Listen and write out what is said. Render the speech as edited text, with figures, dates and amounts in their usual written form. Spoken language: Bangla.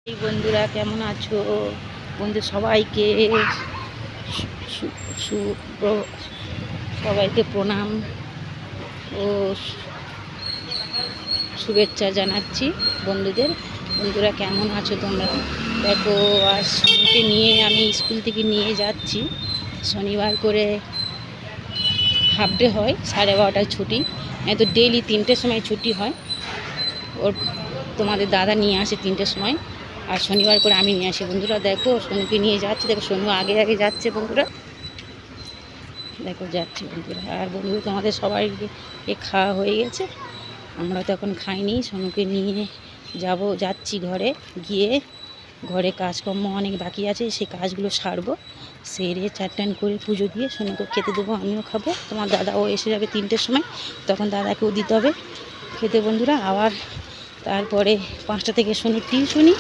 এই বন্ধুরা কেমন আছো? বন্ধু সবাইকে সবাইকে প্রণাম ও শুভেচ্ছা জানাচ্ছি বন্ধুদের। বন্ধুরা কেমন আছো তোমরা? দেখো, আজ সোনুকে নিয়ে আমি স্কুল থেকে নিয়ে যাচ্ছি। শনিবার করে হাফ ডে হয়, 12:30টায় ছুটি। তো ডেইলি 3টের সময় ছুটি হয়। ওর তোমাদের দাদা নিয়ে আসে 3টের সময়, আর শনিবার করে আমি নিয়ে আসি। বন্ধুরা দেখো, সোনুকে নিয়ে যাচ্ছি। দেখো, সোনু আগে আগে যাচ্ছে বন্ধুরা। দেখো যাচ্ছে বন্ধুরা। আর বন্ধু, তোমাদের সবাই খাওয়া হয়ে গেছে? আমরা তো এখন খাইনি। সোনুকে নিয়ে যাচ্ছি ঘরে। গিয়ে ঘরে কাজকর্ম অনেক বাকি আছে, সেই কাজগুলো সারবো। সেরে চান করে পুজো দিয়ে সোনুকে খেতে দেবো, আমিও খাবো। তোমার দাদাও এসে যাবে 3টের সময়, তখন দাদাকেও দিতে হবে খেতে বন্ধুরা। আবার তারপরে 5টা থেকে সোনুর টিউশনি।